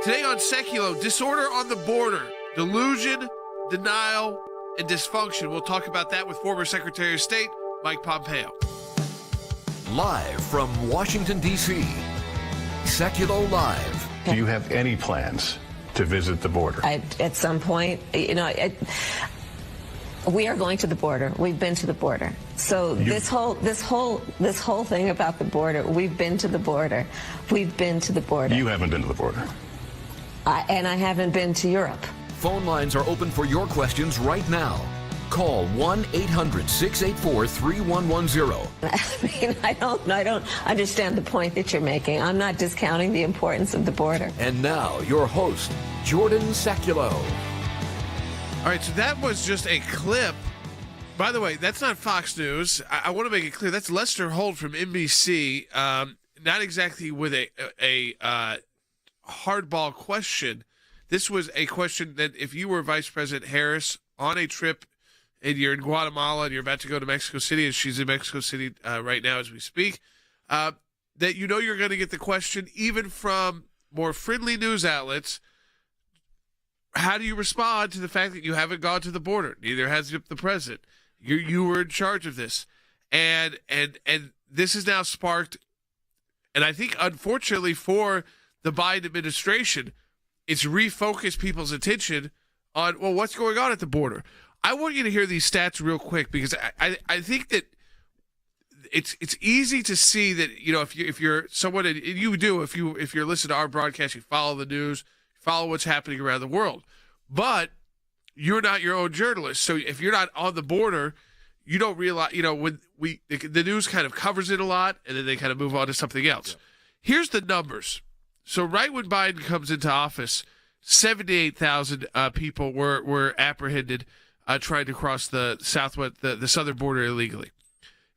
Today on Sekulow, disorder on the border, delusion, denial, and dysfunction. We'll talk about that with former Secretary of State Mike Pompeo. Live from Washington, D.C., Sekulow Live. Do you have any plans to visit the border? At some point, we are going to the border. We've been to the border. So this whole thing about the border, we've been to the border. We've been to the border. You haven't been to the border. And I haven't been to Europe. Phone lines are open for your questions right now. Call 1-800-684-3110. I mean, I don't understand the point that you're making. I'm not discounting the importance of the border. And now, your host, Jordan Sekulow. All right, so that was just a clip. By the way, that's not Fox News. I want to make it clear. That's Lester Holt from NBC. Not exactly with a hardball question. This was a question that if you were Vice President Harris on a trip and you're in Guatemala and you're about to go to Mexico City, and she's in Mexico City right now as we speak, that you know you're going to get the question, even from more friendly news outlets. How do you respond to the fact that you haven't gone to the border? Neither has the president. You were in charge of this, and this has now sparked, and I think unfortunately for the Biden administration, it's refocused people's attention on, well, what's going on at the border. I want you to hear these stats real quick, because I think that it's easy to see that, if you're someone, and you do, if you're listening to our broadcast, you follow the news, follow what's happening around the world, but you're not your own journalist. So if you're not on the border, you don't realize, when the news kind of covers it a lot, and then they kind of move on to something else. Yeah. Here's the numbers. So right when Biden comes into office, 78,000 people were apprehended trying to cross the southern border illegally.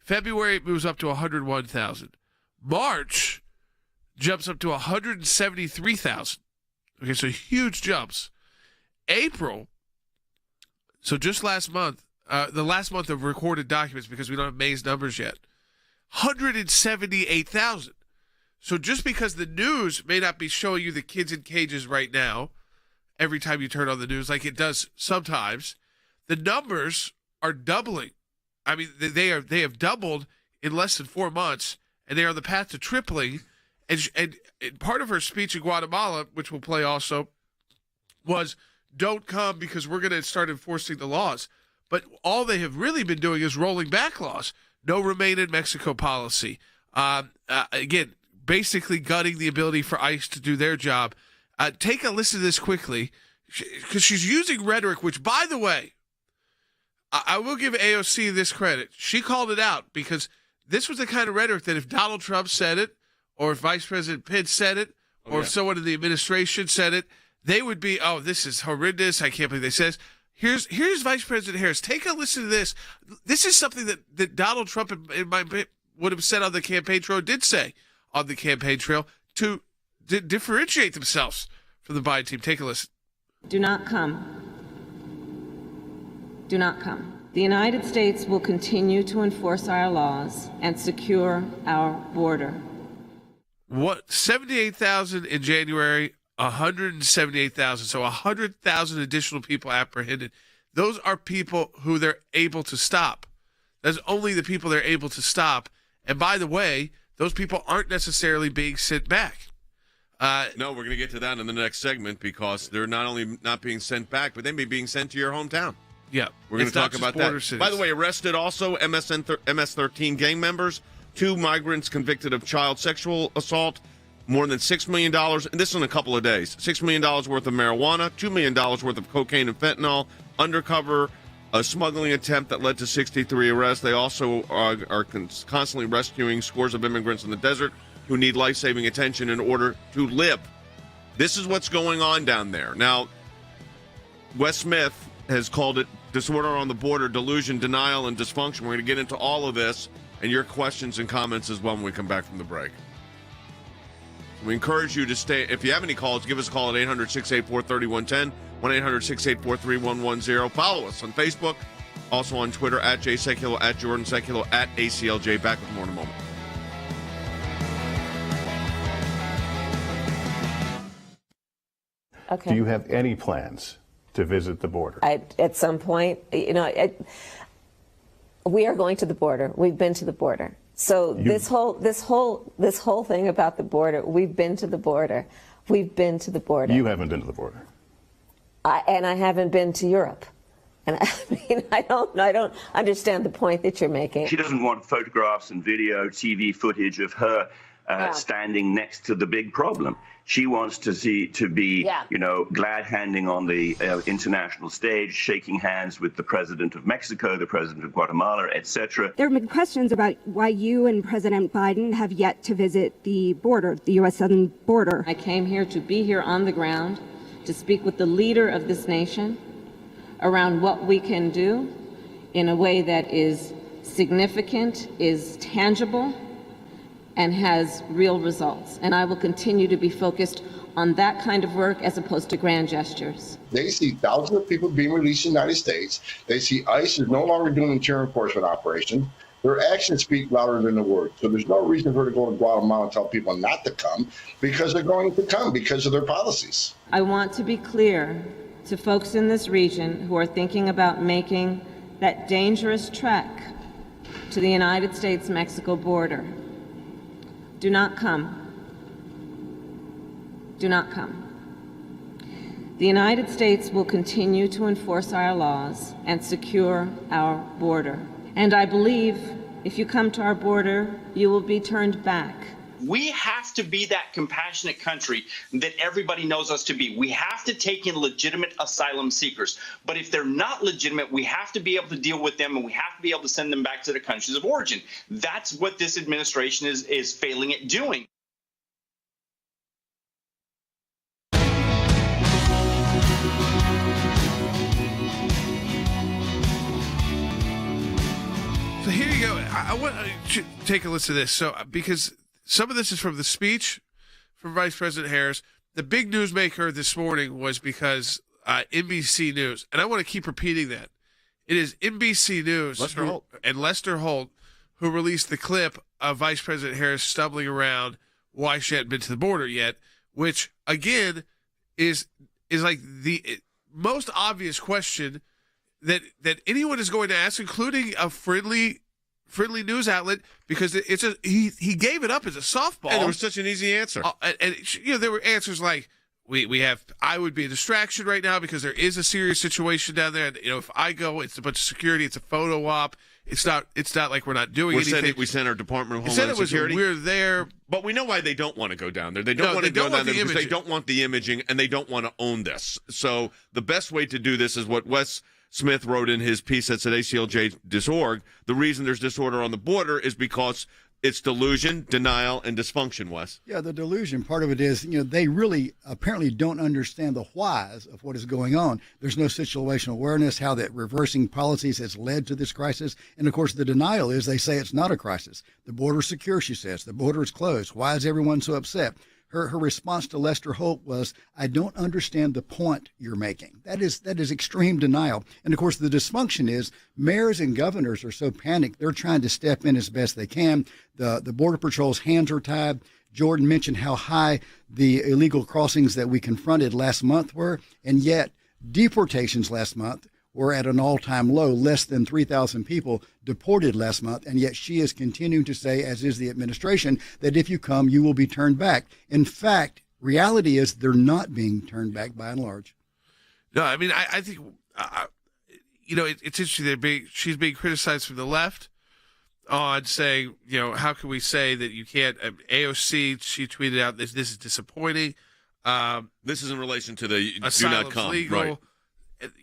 February, it moves up to 101,000. March jumps up to 173,000. Okay, so huge jumps. April, so just last month, the last month of recorded documents, because we don't have May's numbers yet, 178,000. So just because the news may not be showing you the kids in cages right now, every time you turn on the news, like it does sometimes, the numbers are doubling. I mean, they have doubled in less than 4 months, and they are on the path to tripling. And part of her speech in Guatemala, which we'll play also, was don't come because we're going to start enforcing the laws. But all they have really been doing is rolling back laws. No remain in Mexico policy. Again, basically gutting the ability for ICE to do their job. Take a listen to this quickly, because she's using rhetoric, which, by the way, I will give AOC this credit. She called it out, because this was the kind of rhetoric that if Donald Trump said it, or if Vice President Pence said it, or if someone in the administration said it, they would be, oh, this is horrendous. I can't believe they said this. Here's Vice President Harris. Take a listen to this. This is something that Donald Trump would have said on the campaign trail, did say on the campaign trail, to differentiate themselves from the Biden team. Take a listen. Do not come. Do not come. The United States will continue to enforce our laws and secure our border. What, 78,000 in January, 178,000. So 100,000 additional people apprehended. Those are people who they're able to stop. That's only the people they're able to stop. And by the way, those people aren't necessarily being sent back. No, we're going to get to that in the next segment, because they're not only not being sent back, but they may be being sent to your hometown. Yeah. We're going to talk about that. Cities. By the way, arrested also MS-13 gang members, 2 migrants convicted of child sexual assault, more than $6 million, and this in a couple of days, $6 million worth of marijuana, $2 million worth of cocaine and fentanyl, undercover, a smuggling attempt that led to 63 arrests. They also are constantly rescuing scores of immigrants in the desert who need life-saving attention in order to live. This is what's going on down there. Now, Wes Smith has called it disorder on the border, delusion, denial, and dysfunction. We're going to get into all of this and your questions and comments as well when we come back from the break. We encourage you to stay. If you have any calls, give us a call at 800-684-3110, 1-800-684-3110. Follow us on Facebook, also on Twitter, at Jay Sekulow, at Jordan Sekulow, at ACLJ. Back with more in a moment. Okay. Do you have any plans to visit the border? At some point, we are going to the border. We've been to the border. So this whole thing about the border, we've been to the border. We've been to the border. You haven't been to the border. And I haven't been to Europe. And I mean, I don't understand the point that you're making. She doesn't want photographs and video, TV footage of her standing next to the big problem. She wants to be, glad handing on the international stage, shaking hands with the president of Mexico, the president of Guatemala, etc. There have been questions about why you and President Biden have yet to visit the border, the U.S. southern border. I came here to be here on the ground to speak with the leader of this nation around what we can do in a way that is significant, is tangible, and has real results. And I will continue to be focused on that kind of work as opposed to grand gestures. They see thousands of people being released in the United States. They see ICE is no longer doing interior enforcement operations. Their actions speak louder than the words. So there's no reason for her to go to Guatemala and tell people not to come, because they're going to come because of their policies. I want to be clear to folks in this region who are thinking about making that dangerous trek to the United States-Mexico border. Do not come. Do not come. The United States will continue to enforce our laws and secure our border. And I believe if you come to our border, you will be turned back. We have to be that compassionate country that everybody knows us to be. We have to take in legitimate asylum seekers. But if they're not legitimate, we have to be able to deal with them, and we have to be able to send them back to their countries of origin. That's what this administration is failing at doing. So here you go. I want to take a listen to this. So because some of this is from the speech from Vice President Harris. The big newsmaker this morning was because NBC News, and I want to keep repeating that. It is NBC News and Lester Holt who released the clip of Vice President Harris stumbling around why she hadn't been to the border yet, which, again, is like the most obvious question that anyone is going to ask, including a friendly news outlet, because he gave it up as a softball. And there was such an easy answer. And there were answers like, I would be a distraction right now because there is a serious situation down there. And, if I go, it's a bunch of security, it's a photo op. It's not like we're not doing anything. We sent our Department of Homeland Security. We're there. But we know why they don't want to go down there. They don't want to go down there because they don't want the imaging, and they don't want to own this. So the best way to do this is what Wes Smith wrote in his piece that's at ACLJ.org. The reason there's disorder on the border is because it's delusion, denial, and dysfunction, Wes. Yeah, the delusion part of it is, they really apparently don't understand the whys of what is going on. There's no situational awareness, how that reversing policies has led to this crisis. And, of course, the denial is they say it's not a crisis. The border is secure, she says. The border is closed. Why is everyone so upset? Her response to Lester Holt was, I don't understand the point you're making. That is extreme denial. And, of course, the dysfunction is mayors and governors are so panicked, they're trying to step in as best they can. The Border Patrol's hands are tied. Jordan mentioned how high the illegal crossings that we confronted last month were, and yet deportations last month were at an all-time low, less than 3,000 people deported last month, and yet she is continuing to say, as is the administration, that if you come, you will be turned back. In fact, reality is they're not being turned back by and large. No, I mean, I think, it's interesting that she's being criticized from the left on saying, how can we say that you can't, AOC, she tweeted out, this is disappointing. This is in relation to the do not come. Legal. Right.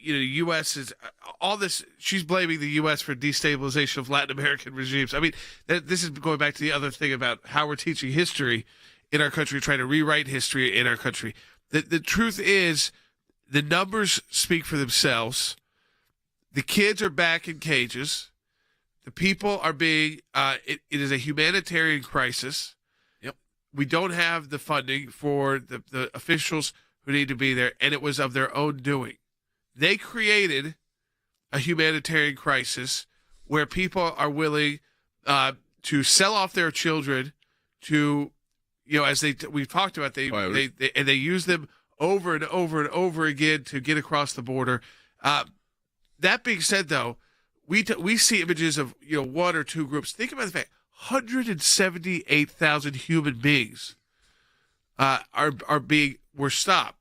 U.S. is all this. She's blaming the U.S. for destabilization of Latin American regimes. I mean, this is going back to the other thing about how we're teaching history in our country, trying to rewrite history in our country. The truth is, the numbers speak for themselves. The kids are back in cages. The people are being. It is a humanitarian crisis. Yep. We don't have the funding for the officials who need to be there, and it was of their own doing. They created a humanitarian crisis where people are willing to sell off their children to, as we've talked about, they use them over and over and over again to get across the border. That being said, though, we see images of one or two groups. Think about the fact 178,000 human beings were stopped.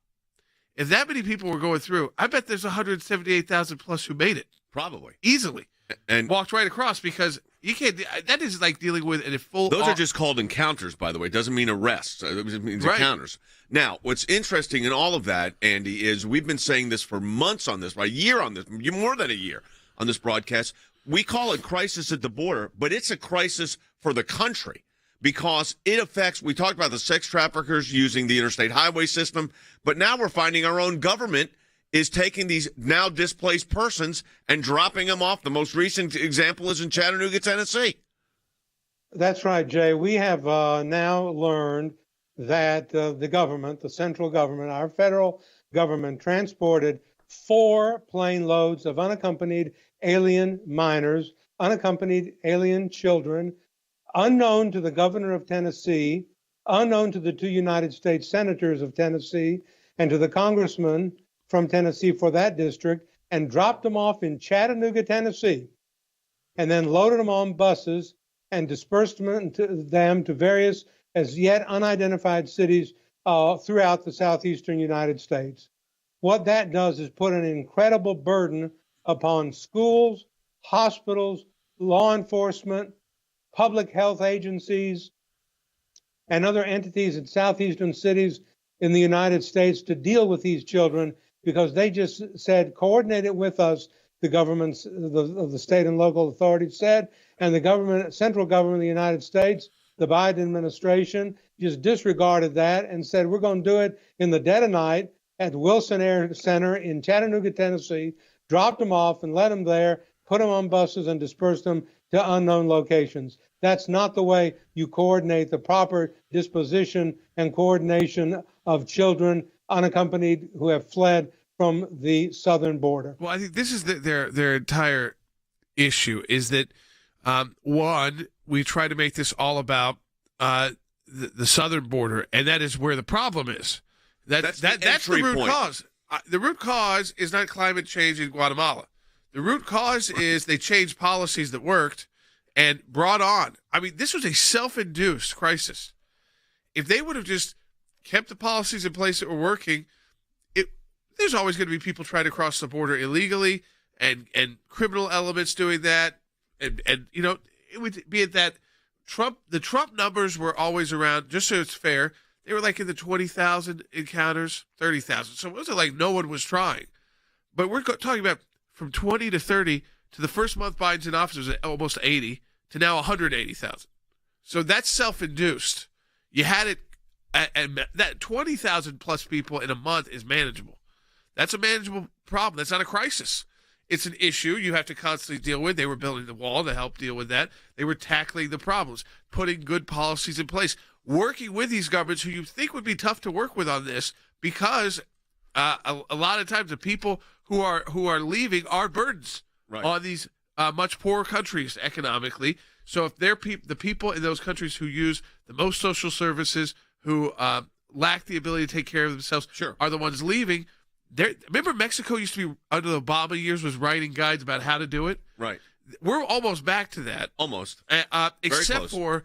If that many people were going through, I bet there's 178,000 plus who made it. Probably. Easily. And walked right across, because you can't. That is like dealing with a full. Those are just called encounters, by the way. It doesn't mean arrests. It means encounters. Now, what's interesting in all of that, Andy, is we've been saying this for months on this, a year on this, more than a year on this broadcast. We call it crisis at the border, but it's a crisis for the country because it affects. We talked about the sex traffickers using the interstate highway system, but now we're finding our own government is taking these now displaced persons and dropping them off. The most recent example is in Chattanooga, Tennessee. That's right, Jay. We have now learned that the government, the central government, our federal government, transported 4 plane loads of unaccompanied alien minors, unaccompanied alien children, unknown to the governor of Tennessee, unknown to the 2 United States senators of Tennessee, and to the congressman from Tennessee for that district, and dropped them off in Chattanooga, Tennessee, and then loaded them on buses and dispersed them to various as yet unidentified cities throughout the southeastern United States. What that does is put an incredible burden upon schools, hospitals, law enforcement, public health agencies, and other entities in southeastern cities in the United States to deal with these children, because they just said, coordinate it with us, the governments of the state and local authorities said, and the central government of the United States, the Biden administration, just disregarded that and said, we're going to do it in the dead of night at Wilson Air Center in Chattanooga, Tennessee, dropped them off and let them there, put them on buses and dispersed them to unknown locations. That's not the way you coordinate the proper disposition and coordination of children unaccompanied who have fled from the southern border. Well, I think this is their entire issue is that, one, we try to make this all about the southern border, and that is where the problem is. That's the root cause. The root cause is not climate change in Guatemala. The root cause is they changed policies that worked and brought on. I mean, this was a self-induced crisis. If they would have just kept the policies in place that were working, there's always going to be people trying to cross the border illegally and criminal elements doing that. And it would be at that the Trump numbers were always around, just so it's fair, they were like in the 20,000 encounters, 30,000. So it wasn't like no one was trying. But we're talking about from 20 to 30 to the first month Biden's in office was at almost 80 to now 180,000. So that's self-induced. You had it, and that 20,000 plus people in a month is manageable. That's a manageable problem. That's not a crisis. It's an issue you have to constantly deal with. They were building the wall to help deal with that. They were tackling the problems, putting good policies in place, working with these governments who you think would be tough to work with on this, because a lot of times the people who are leaving are burdens on these much poorer countries economically. So if they're the people in those countries who use the most social services, who lack the ability to take care of themselves, are the ones leaving. Remember, Mexico used to be, under the Obama years, was writing guides about how to do it? Right. We're almost back to that. Almost. Except for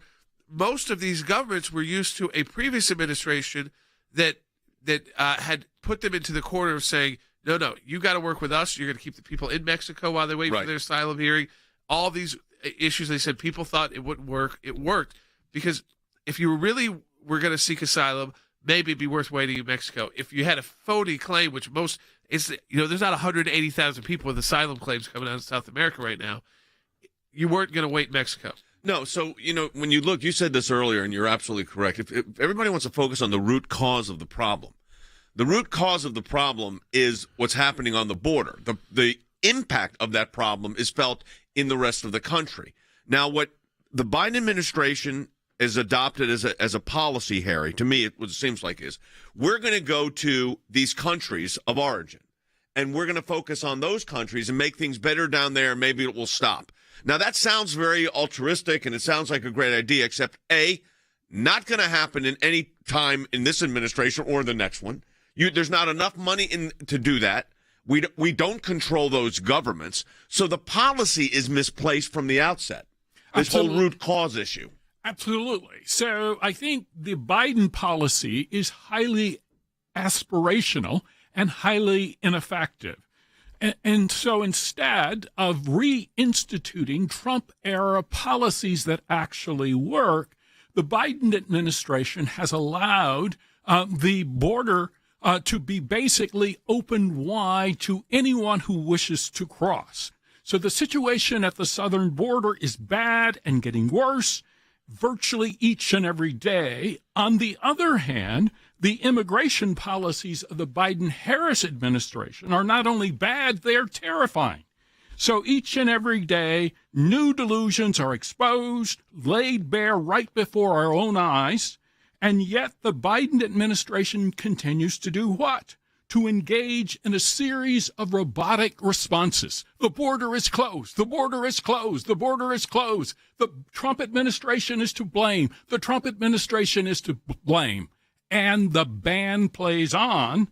most of these governments were used to a previous administration that had put them into the corner of saying, no, you got to work with us. You're going to keep the people in Mexico while they wait for their asylum hearing. All these issues, they said people thought it wouldn't work. It worked, because if you really were going to seek asylum, maybe it'd be worth waiting in Mexico. If you had a phony claim, which most is, there's not 180,000 people with asylum claims coming out of South America right now, you weren't going to wait in Mexico. No, so, when you look, you said this earlier, and you're absolutely correct. If everybody wants to focus on the root cause of the problem, the root cause of the problem is what's happening on the border. The impact of that problem is felt in the rest of the country. Now, what the Biden administration is adopted as a policy, Harry, to me, what it seems like is, we're going to go to these countries of origin, and we're going to focus on those countries and make things better down there, and maybe it will stop. Now, that sounds very altruistic, and it sounds like a great idea, except, A, not going to happen in any time in this administration or the next one. There's not enough money to do that. We don't control those governments. So the policy is misplaced from the outset. This whole root cause issue. Absolutely. So I think the Biden policy is highly aspirational and highly ineffective. And so instead of reinstituting Trump-era policies that actually work, the Biden administration has allowed the border to be basically open wide to anyone who wishes to cross. So the situation at the southern border is bad and getting worse virtually each and every day. On the other hand, the immigration policies of the Biden-Harris administration are not only bad, they're terrifying. So each and every day, new delusions are exposed, laid bare right before our own eyes, and yet the Biden administration continues to do what? To engage in a series of robotic responses. The border is closed. The border is closed. The border is closed. The Trump administration is to blame. The Trump administration is to blame. And the ban plays on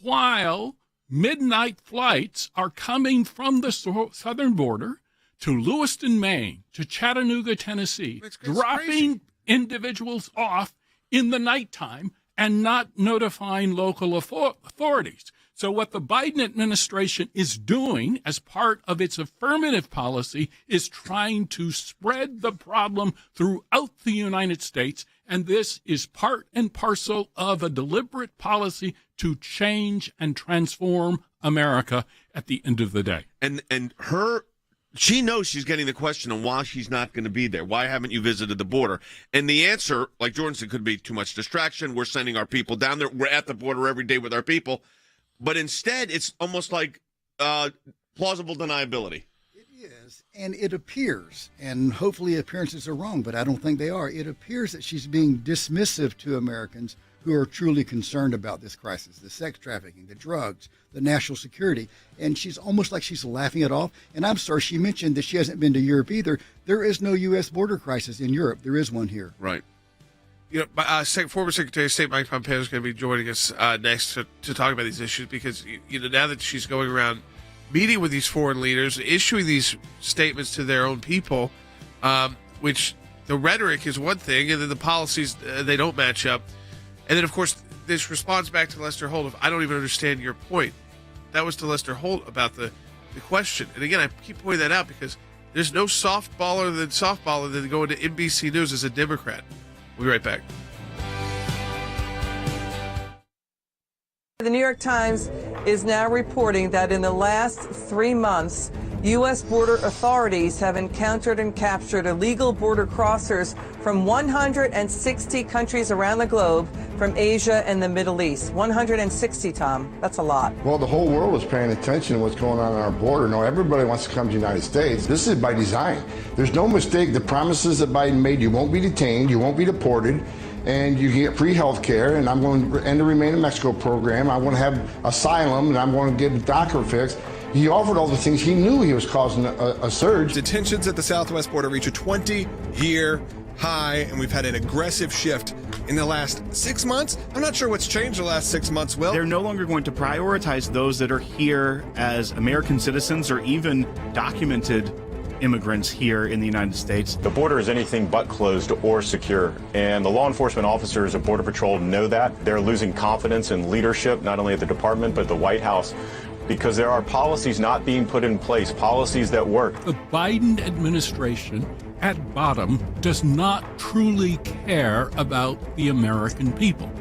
while midnight flights are coming from the southern border to Lewiston, Maine, to Chattanooga, Tennessee, dropping individuals off in the nighttime and not notifying local authorities. So what the Biden administration is doing as part of its affirmative policy is trying to spread the problem throughout the United States, and this is part and parcel of a deliberate policy to change and transform America at the end of the day. She knows she's getting the question on why she's not going to be there. Why haven't you visited the border? And the answer, like Jordan said, could be too much distraction. We're sending our people down there. We're at the border every day with our people. But instead, it's almost like plausible deniability. It is, and it appears, and hopefully appearances are wrong, but I don't think they are. It appears that she's being dismissive to Americans who are truly concerned about this crisis, the sex trafficking, the drugs, the national security. And she's almost like she's laughing it off. And I'm sorry, she mentioned that she hasn't been to Europe either. There is no U.S. border crisis in Europe. There is one here. Right. You know, former Secretary of State Mike Pompeo is going to be joining us next to talk about these issues because, you know, now that she's going around meeting with these foreign leaders, issuing these statements to their own people, which the rhetoric is one thing, and then the policies, they don't match up. And then, of course, this responds back to Lester Holt of, I don't even understand your point. That was to Lester Holt about the question. And again, I keep pointing that out because there's no softballer than going to NBC News as a Democrat. We'll be right back. The New York Times is now reporting that in the last 3 months, U.S. border authorities have encountered and captured illegal border crossers from 160 countries around the globe, from Asia and the Middle East. 160, Tom. That's a lot. Well, the whole world is paying attention to what's going on our border. No, everybody wants to come to the United States. This is by design. There's no mistake. The promises that Biden made, you won't be detained, you won't be deported, and you get free health care, and I'm going to end the Remain in Mexico program. I want to have asylum, and I'm going to get a DACA fix. He offered all the things. He knew he was causing a surge. Detentions at the southwest border reach a 20-year high, and we've had an aggressive shift in the last 6 months. I'm not sure what's changed the last 6 months, Will. They're no longer going to prioritize those that are here as American citizens or even documented immigrants here in the United States. The border is anything but closed or secure, and the law enforcement officers of Border Patrol know that. They're losing confidence in leadership, not only at the department, but the White House, because there are policies not being put in place, policies that work. The Biden administration, at bottom, does not truly care about the American people.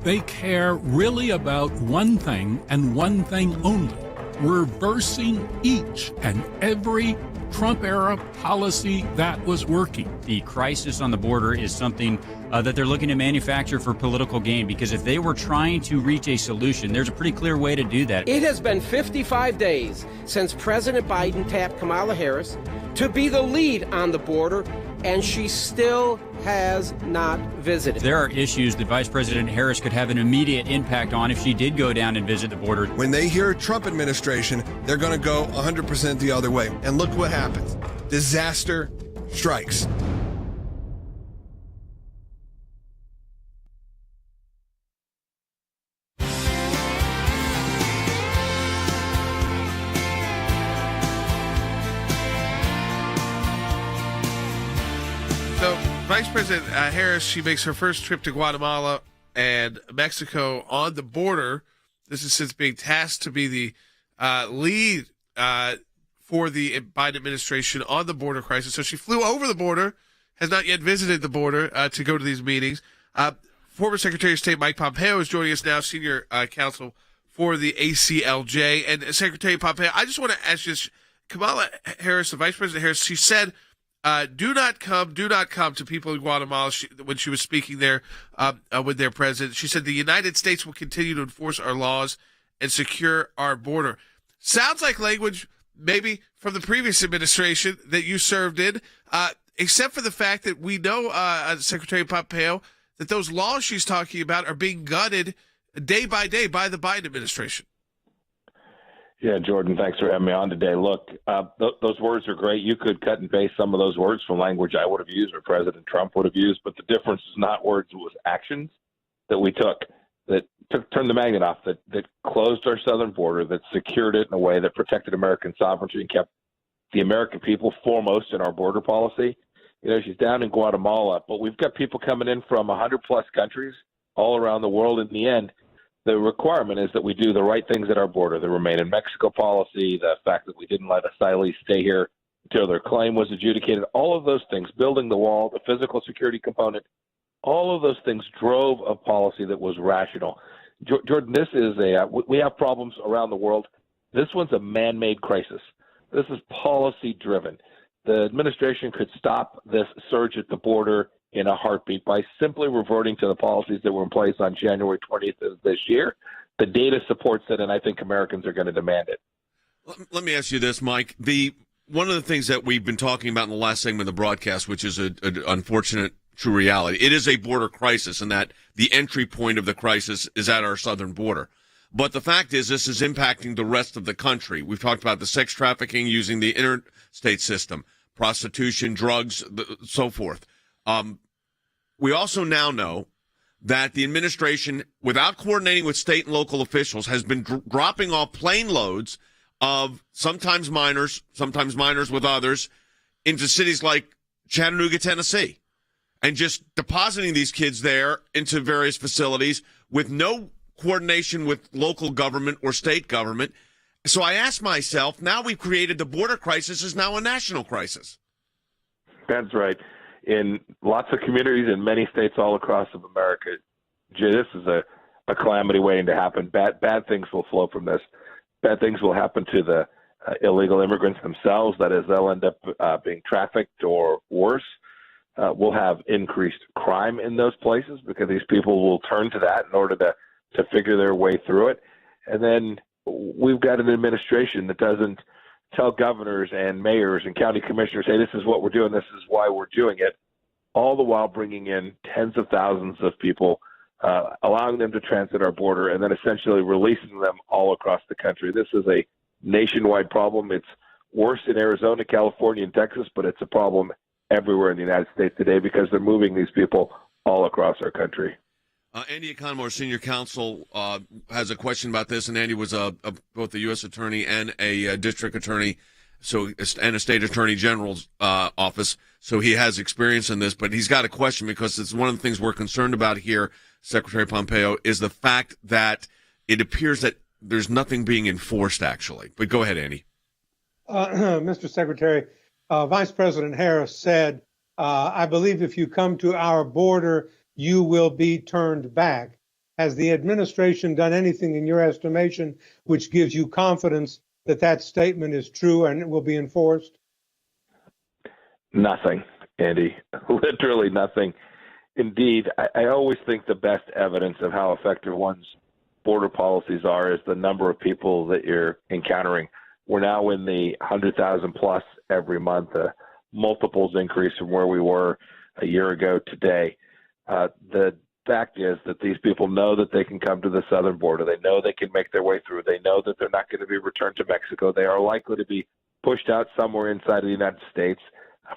They care really about one thing and one thing only: reversing each and every Trump-era policy that was working. The crisis on the border is something that they're looking to manufacture for political gain, because if they were trying to reach a solution, there's a pretty clear way to do that. It has been 55 days since President Biden tapped Kamala Harris to be the lead on the border, and she still has not visited. There are issues that Vice President Harris could have an immediate impact on if she did go down and visit the border. When they hear Trump administration, they're going to go 100% the other way. And look what happens. Disaster strikes. Vice President Harris, she makes her first trip to Guatemala and Mexico on the border. This is since being tasked to be the lead for the Biden administration on the border crisis. So she flew over the border, has not yet visited the border to go to these meetings. Former Secretary of State Mike Pompeo is joining us now, Senior Counsel for the ACLJ. And Secretary Pompeo, I just want to ask you this. Kamala Harris, the Vice President Harris, she said, do not come to people in Guatemala when she was speaking there with their president. She said the United States will continue to enforce our laws and secure our border. Sounds like language maybe from the previous administration that you served in, except for the fact that we know, Secretary Pompeo, that those laws she's talking about are being gutted day by day by the Biden administration. Yeah, Jordan, thanks for having me on today. Look, those words are great. You could cut and paste some of those words from language I would have used or President Trump would have used, but the difference is not words, it was actions that we took that turned the magnet off, that closed our southern border, that secured it in a way that protected American sovereignty and kept the American people foremost in our border policy. You know, she's down in Guatemala, but we've got people coming in from 100-plus countries all around the world. In the end, the requirement is that we do the right things at our border. The Remain in Mexico policy, the fact that we didn't let asylees stay here until their claim was adjudicated, all of those things, building the wall, the physical security component, all of those things drove a policy that was rational. Jordan, this is we have problems around the world. This one's a man-made crisis. This is policy-driven. The administration could stop this surge at the border in a heartbeat by simply reverting to the policies that were in place on January 20th of this year. The data supports it, and I think Americans are going to demand it. Let me ask you this, Mike. One of the things that we've been talking about in the last segment of the broadcast, which is an unfortunate true reality, it is a border crisis, and that the entry point of the crisis is at our southern border. But the fact is, this is impacting the rest of the country. We've talked about the sex trafficking using the interstate system, prostitution, drugs, so forth. We also now know that the administration, without coordinating with state and local officials, has been dropping off plane loads of sometimes minors with others, into cities like Chattanooga, Tennessee, and just depositing these kids there into various facilities with no coordination with local government or state government. So I asked myself, now we've created the border crisis is now a national crisis. That's right. In lots of communities in many states all across of America, this is a calamity waiting to happen. Bad things will flow from this. Bad things will happen to the illegal immigrants themselves. That is, they'll end up being trafficked or worse. We'll have increased crime in those places because these people will turn to that in order to figure their way through it. And then we've got an administration that doesn't tell governors and mayors and county commissioners, hey, this is what we're doing, this is why we're doing it, all the while bringing in tens of thousands of people, allowing them to transit our border, and then essentially releasing them all across the country. This is a nationwide problem. It's worse in Arizona, California, and Texas, but it's a problem everywhere in the United States today because they're moving these people all across our country. Andy Economou, Senior Counsel, has a question about this, and Andy was both a U.S. attorney and a district attorney, and a state attorney general's office, so he has experience in this. But he's got a question because it's one of the things we're concerned about here, Secretary Pompeo, is the fact that it appears that there's nothing being enforced, actually. But go ahead, Andy. Mr. Secretary, Vice President Harris said, I believe if you come to our border, you will be turned back. Has the administration done anything in your estimation which gives you confidence that that statement is true and it will be enforced? Nothing, Andy. Literally nothing. Indeed, I always think the best evidence of how effective one's border policies are is the number of people that you're encountering. We're now in the 100,000 plus every month, multiples increase from where we were a year ago today. The fact is that these people know that they can come to the southern border. They know they can make their way through. They know that they're not going to be returned to Mexico. They are likely to be pushed out somewhere inside of the United States.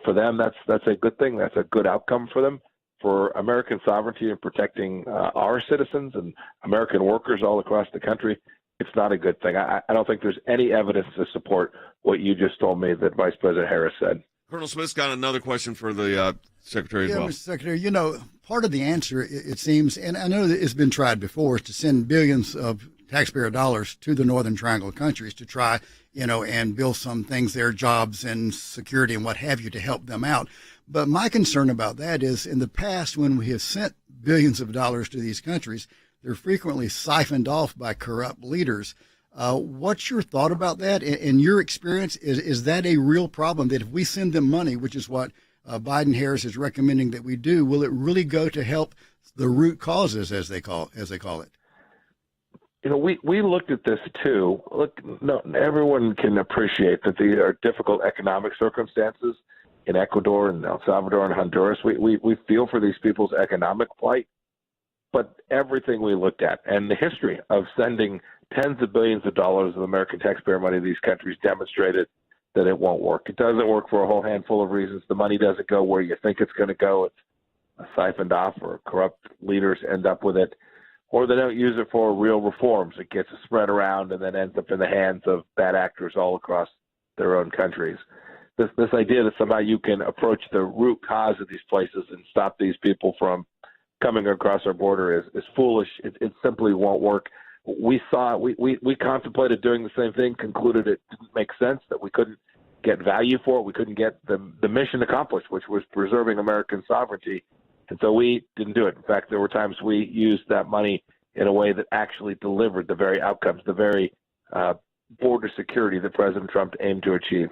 For them, that's a good thing. That's a good outcome for them. For American sovereignty and protecting our citizens and American workers all across the country, it's not a good thing. I don't think there's any evidence to support what you just told me that Vice President Harris said. Colonel Smith's got another question for the Secretary, Yeah, as well. Mr. Secretary, part of the answer, it seems, and I know that it's been tried before, is to send billions of taxpayer dollars to the Northern Triangle countries to try, and build some things there, jobs and security and what have you, to help them out. But my concern about that is, in the past, when we have sent billions of dollars to these countries, they're frequently siphoned off by corrupt leaders. What's your thought about that? In your experience, is that a real problem, that if we send them money, which is what Biden Harris is recommending that we do, will it really go to help the root causes, as they call it? We looked at this too. Look, no, everyone can appreciate that these are difficult economic circumstances in Ecuador and El Salvador and Honduras. We feel for these people's economic plight, but everything we looked at and the history of sending tens of billions of dollars of American taxpayer money to these countries demonstrated that it won't work. It doesn't work for a whole handful of reasons. The money doesn't go where you think it's going to go. It's siphoned off, or corrupt leaders end up with it, or they don't use it for real reforms. It gets spread around and then ends up in the hands of bad actors all across their own countries. This idea that somehow you can approach the root cause of these places and stop these people from coming across our border is foolish. It simply won't work. We contemplated doing the same thing, concluded it didn't make sense, that we couldn't get value for it. We couldn't get the mission accomplished, which was preserving American sovereignty. And so we didn't do it. In fact, there were times we used that money in a way that actually delivered the very outcomes, the very border security that President Trump aimed to achieve.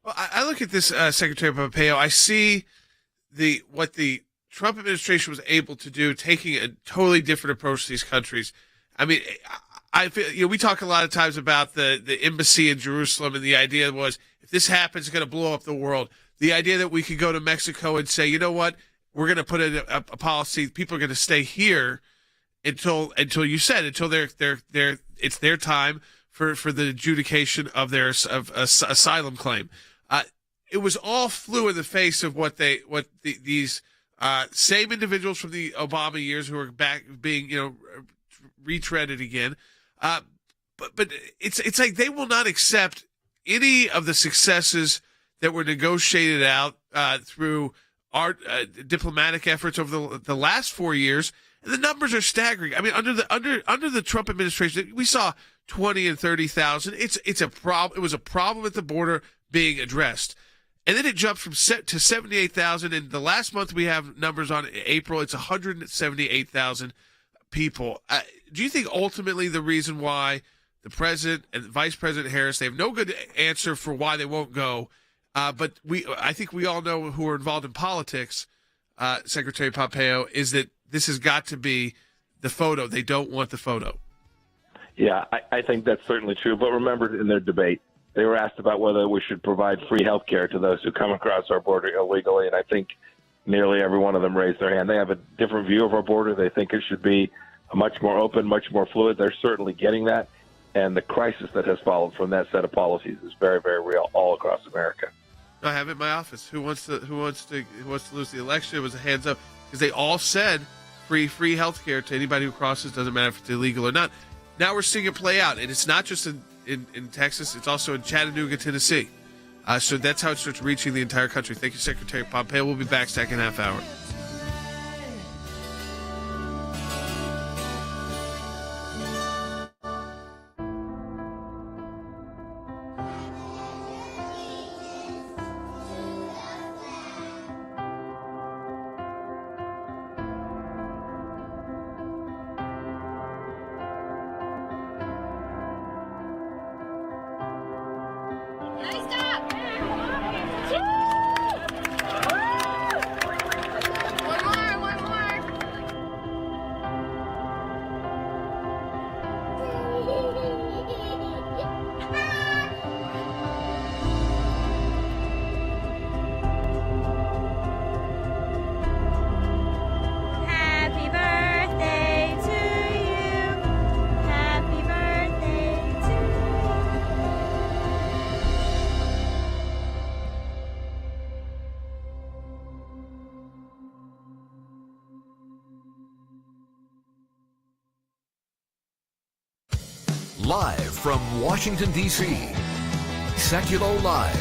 Well, I look at this, Secretary Pompeo. I see what the Trump administration was able to do, taking a totally different approach to these countries. I mean, I feel, we talk a lot of times about the embassy in Jerusalem, and the idea was, if this happens, it's going to blow up the world. The idea that we could go to Mexico and say, you know what, we're going to put in a policy, people are going to stay here until you said, until it's their time for the adjudication of their asylum claim. It was all flew in the face of what these same individuals from the Obama years who are back being retreaded again. But it's like they will not accept any of the successes that were negotiated out through our diplomatic efforts over the last 4 years. And the numbers are staggering. I mean, under the Trump administration, we saw 20 and 30,000. It's a problem. It was a problem at the border being addressed. And then it jumped from to 78,000. And the last month we have numbers on April, it's 178,000 people. Do you think ultimately the reason why the president and Vice President Harris, they have no good answer for why they won't go, but I think we all know who are involved in politics, Secretary Pompeo, is that this has got to be the photo. They don't want the photo. Yeah, I think that's certainly true. But remember, in their debate, they were asked about whether we should provide free health care to those who come across our border illegally, and I think nearly every one of them raised their hand. They have a different view of our border. They think it should be much more open, much more fluid. They're certainly getting that, and the crisis that has followed from that set of policies is very, very real all across America. I have it in my office. Who wants to lose the election? It was a hands up, because they all said free health care to anybody who crosses, doesn't matter if it's illegal or not. Now we're seeing it play out, and it's not just in Texas, it's also in Chattanooga, Tennessee. So that's how it starts reaching the entire country. Thank you, Secretary Pompeo. We'll be back second half hour. Live from Washington, D.C., Sekulow Live.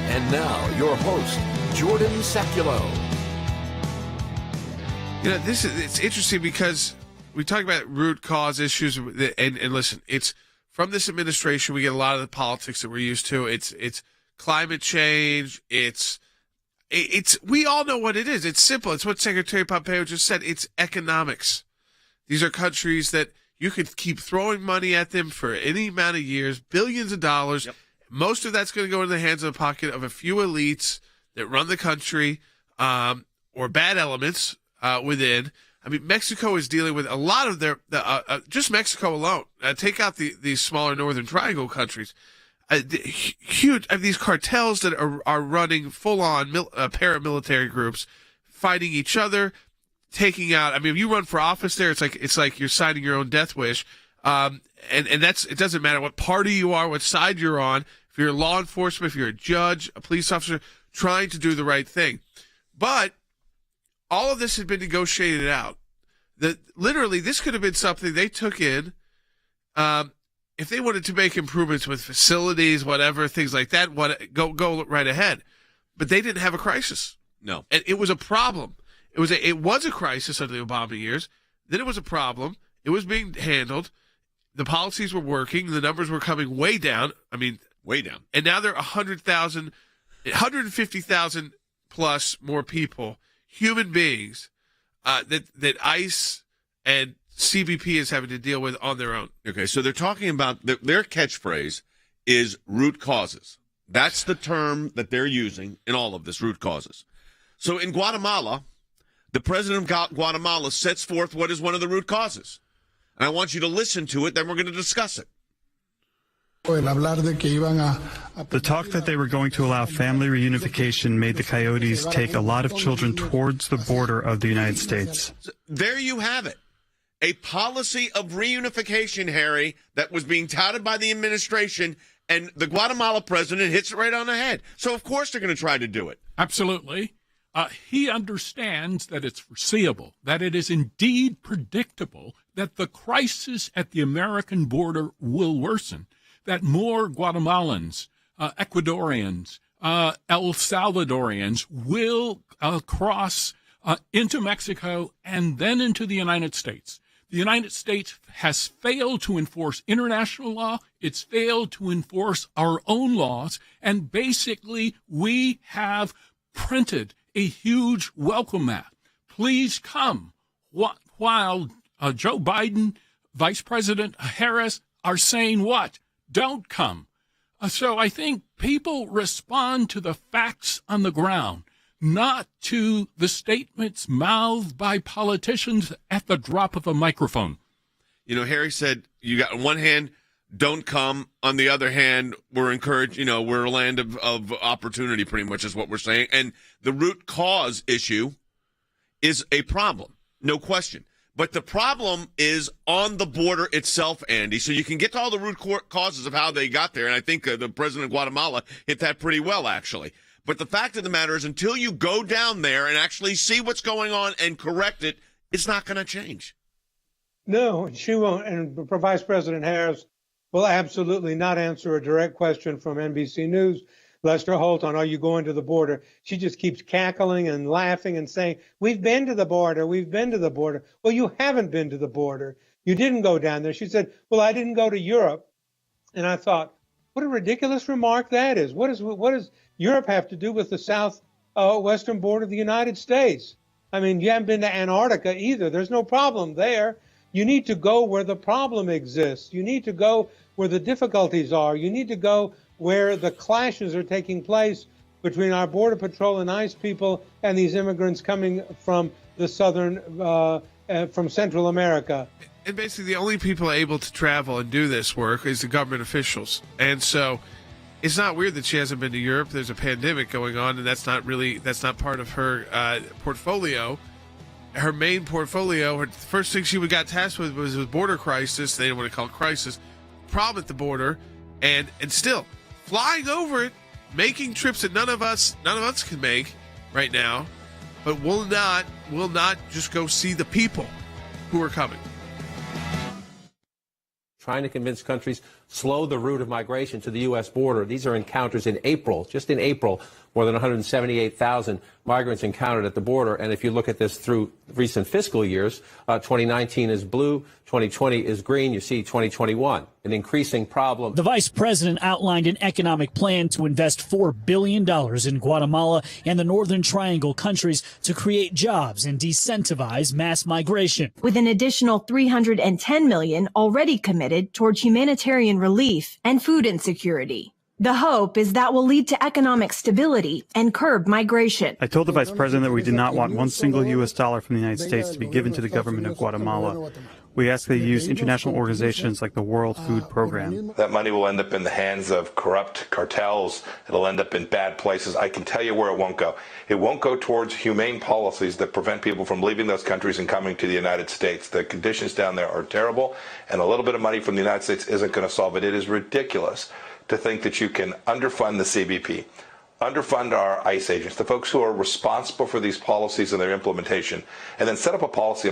And now, your host, Jordan Sekulow. You know, it's interesting because we talk about root cause issues, and listen, it's from this administration we get a lot of the politics that we're used to. It's climate change. It's we all know what it is. It's simple. It's what Secretary Pompeo just said. It's economics. These are countries that you could keep throwing money at them for any amount of years, billions of dollars. Yep. Most of that's going to go in the hands of the pocket of a few elites that run the country, or bad elements within. I mean, Mexico is dealing with a lot of their just Mexico alone. Take out these smaller Northern Triangle countries. Huge these cartels that are running full-on paramilitary groups, fighting each other, taking out. I mean, if you run for office there, it's like you're signing your own death wish. And that's, it doesn't matter what party you are, what side you're on. If you're law enforcement, if you're a judge, a police officer, trying to do the right thing. But all of this had been negotiated out. Literally, this could have been something they took in. If they wanted to make improvements with facilities, whatever, things like that, go right ahead. But they didn't have a crisis. No. And it was a problem. It was a crisis under the Obama years. Then it was a problem. It was being handled. The policies were working. The numbers were coming way down. I mean, way down. And now there are 150,000 plus more people, human beings, that ICE and CBP is having to deal with on their own. Okay, so they're talking about their catchphrase is root causes. That's the term that they're using in all of this, root causes. So in Guatemala, the president of Guatemala sets forth what is one of the root causes. And I want you to listen to it, then we're going to discuss it. The talk that they were going to allow family reunification made the Coyotes take a lot of children towards the border of the United States. So there you have it. A policy of reunification, Harry, that was being touted by the administration, and the Guatemala president hits it right on the head. So, of course, they're going to try to do it. Absolutely. He understands that it's foreseeable, that it is indeed predictable that the crisis at the American border will worsen, that more Guatemalans, Ecuadorians, El Salvadorians will cross into Mexico and then into the United States. The United States has failed to enforce international law. It's failed to enforce our own laws. And basically, we have printed a huge welcome mat. Please come. While Joe Biden, Vice President Harris are saying what? Don't come. So I think people respond to the facts on the ground, not to the statements mouthed by politicians at the drop of a microphone. You know, Harry said, you got on one hand, don't come. On the other hand, we're encouraged, we're a land of opportunity, pretty much is what we're saying. And the root cause issue is a problem, no question. But the problem is on the border itself, Andy. So you can get to all the root causes of how they got there. And I think the president of Guatemala hit that pretty well, actually. But the fact of the matter is, until you go down there and actually see what's going on and correct it, it's not going to change. No, she won't. And Vice President Harris will absolutely not answer a direct question from NBC News, Lester Holt, on are you going to the border? She just keeps cackling and laughing and saying, we've been to the border. We've been to the border. Well, you haven't been to the border. You didn't go down there. She said, well, I didn't go to Europe. And I thought, what a ridiculous remark that is. What does Europe have to do with the southwestern border of the United States? I mean, you haven't been to Antarctica either. There's no problem there. You need to go where the problem exists. You need to go where the difficulties are. You need to go where the clashes are taking place between our Border Patrol and ICE people and these immigrants coming from the from Central America. And basically the only people able to travel and do this work is the government officials. And so it's not weird that she hasn't been to Europe. There's a pandemic going on, and that's not part of her portfolio. Her main portfolio, the first thing she got tasked with was the border crisis. They don't want to call it crisis. Problem at the border, and still flying over it, making trips that none of us can make right now, but will not just go see the people who are coming. Trying to convince countries slow the route of migration to the U.S. border. These are encounters in April, just in April, more than 178,000 migrants encountered at the border. And if you look at this through recent fiscal years, 2019 is blue, 2020 is green. You see 2021, an increasing problem. The vice president outlined an economic plan to invest $4 billion in Guatemala and the Northern Triangle countries to create jobs and decentivize mass migration. With an additional $310 million already committed towards humanitarian relief and food insecurity. The hope is that will lead to economic stability and curb migration. I told the vice president that we did not want one single U.S. dollar from the United States to be given to the government of Guatemala. We ask they use international organizations like the World Food Program. That money will end up in the hands of corrupt cartels. It'll end up in bad places. I can tell you where it won't go. It won't go towards humane policies that prevent people from leaving those countries and coming to the United States. The conditions down there are terrible, and a little bit of money from the United States isn't going to solve it. It is ridiculous to think that you can underfund the CBP, underfund our ICE agents, the folks who are responsible for these policies and their implementation, and then set up a policy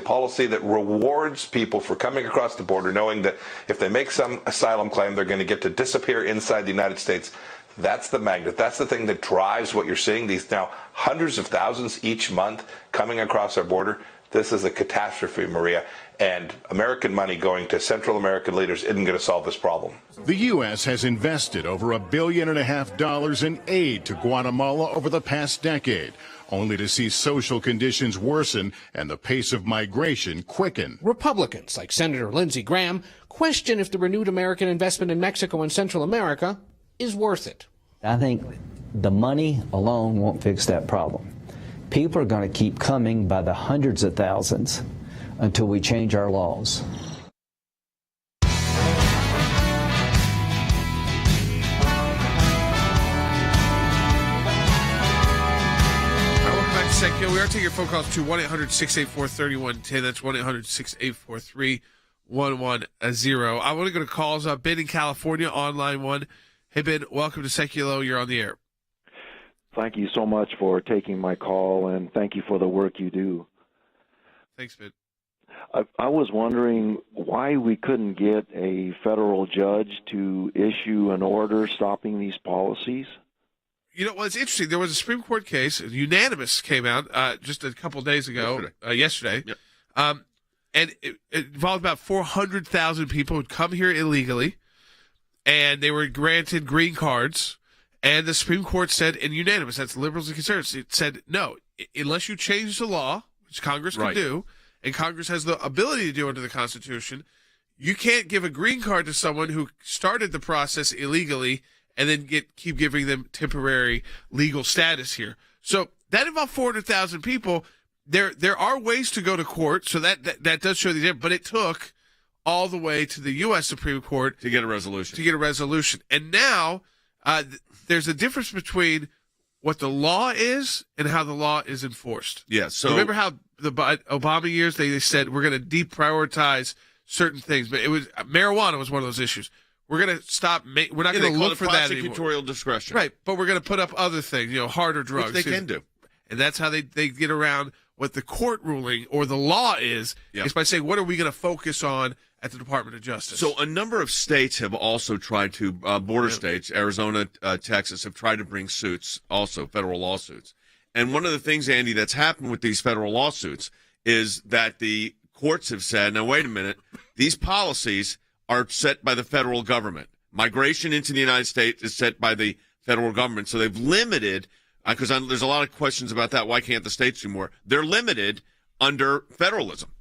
that rewards people for coming across the border, knowing that if they make some asylum claim, they're going to get to disappear inside the United States. That's the magnet. That's the thing that drives what you're seeing, these now hundreds of thousands each month coming across our border. This is a catastrophe, Maria, and American money going to Central American leaders isn't going to solve this problem. The U.S. has invested over $1.5 billion in aid to Guatemala over the past decade, only to see social conditions worsen and the pace of migration quicken. Republicans like Senator Lindsey Graham question if the renewed American investment in Mexico and Central America is worth it. I think the money alone won't fix that problem. People are going to keep coming by the hundreds of thousands until we change our laws. We are taking your phone calls to 1-800-684-3110. That's 1-800-684-3110. I want to go to calls. Ben in California on line one. Hey, Ben, welcome to Sekulow. You're on the air. Thank you so much for taking my call, and thank you for the work you do. Thanks, Ben. I was wondering why we couldn't get a federal judge to issue an order stopping these policies. You know, well, it's interesting. There was a Supreme Court case, unanimous, came out just a couple days ago, yesterday. Yep. And it involved about 400,000 people who'd come here illegally, and they were granted green cards. And the Supreme Court said, in unanimous, that's liberals and conservatives, it said, no, unless you change the law, which Congress can do, and Congress has the ability to do under the Constitution, you can't give a green card to someone who started the process illegally and then keep giving them temporary legal status here. So that involved 400,000 people. There are ways to go to court, so that does show the difference, but it took all the way to the U.S. Supreme Court to get a resolution. And now there's a difference between what the law is and how the law is enforced. Yeah. So remember how the Obama years they said we're going to deprioritize certain things, but it was marijuana was one of those issues. We're going to stop. We're not going to look for that anymore. Prosecutorial discretion, right? But we're going to put up other things, harder drugs. Which they can do, and that's how they get around what the court ruling or the law is by saying what are we going to focus on at the Department of Justice. So a number of states have also tried to, border states, Arizona, Texas, have tried to bring suits, also federal lawsuits. And one of the things, Andy, that's happened with these federal lawsuits is that the courts have said, now, wait a minute, these policies are set by the federal government. Migration into the United States is set by the federal government. So they've limited, because there's a lot of questions about that, why can't the states do more? They're limited under federalism.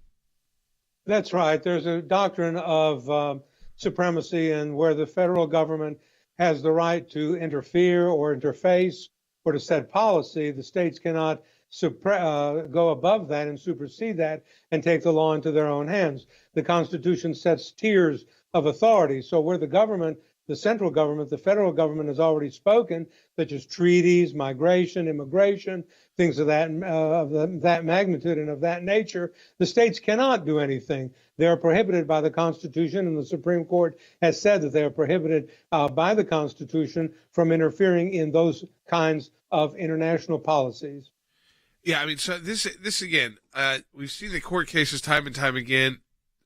That's right. There's a doctrine of supremacy, and where the federal government has the right to interfere or interface or to set policy, the states cannot go above that and supersede that and take the law into their own hands. The Constitution sets tiers of authority. So where the government, the central government, the federal government has already spoken, such as treaties, migration, immigration, things of that magnitude and of that nature, the states cannot do anything. They are prohibited by the Constitution, and the Supreme Court has said that they are prohibited by the Constitution from interfering in those kinds of international policies. Yeah, I mean, so this again, we've seen the court cases time and time again.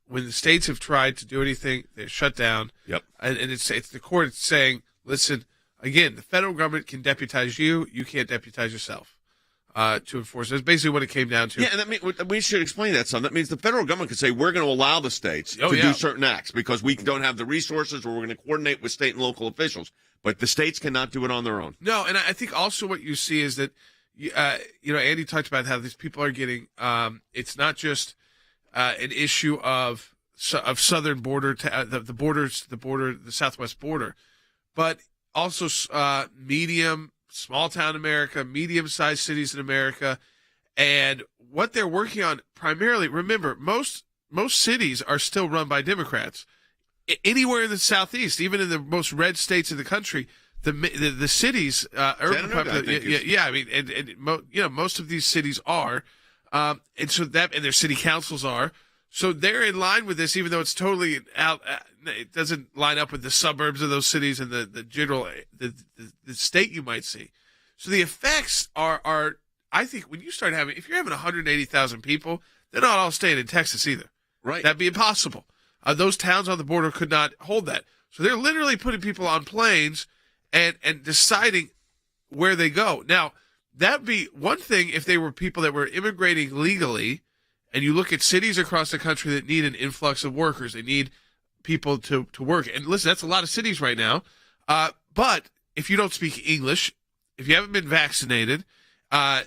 When the states have tried to do anything, they're shut down. Yep. And it's the court saying, listen, Again, the federal government can deputize you. You can't deputize yourself to enforce. That's basically what it came down to. Yeah, and that means, we should explain that, son. That means the federal government could say, we're going to allow the states to do certain acts because we don't have the resources, or we're going to coordinate with state and local officials. But the states cannot do it on their own. No, and I think also what you see is that, Andy talked about how these people are getting, it's not just an issue of southern border, the southwest border, but also small town America, medium-sized cities in America, and what they're working on primarily. Remember, most cities are still run by Democrats. Anywhere in the Southeast, even in the most red states in the country, the cities, urban population, most of these cities are, and so and their city councils are. So they're in line with this, even though it's totally out. It doesn't line up with the suburbs of those cities and the general the state you might see. So the effects are I think when you start if you're having 180,000 people, they're not all staying in Texas either. Right. That'd be impossible. Those towns on the border could not hold that. So they're literally putting people on planes and deciding where they go. Now, that'd be one thing if they were people that were immigrating legally. And you look at cities across the country that need an influx of workers. They need people to work. And listen, that's a lot of cities right now. But if you don't speak English, if you haven't been vaccinated, no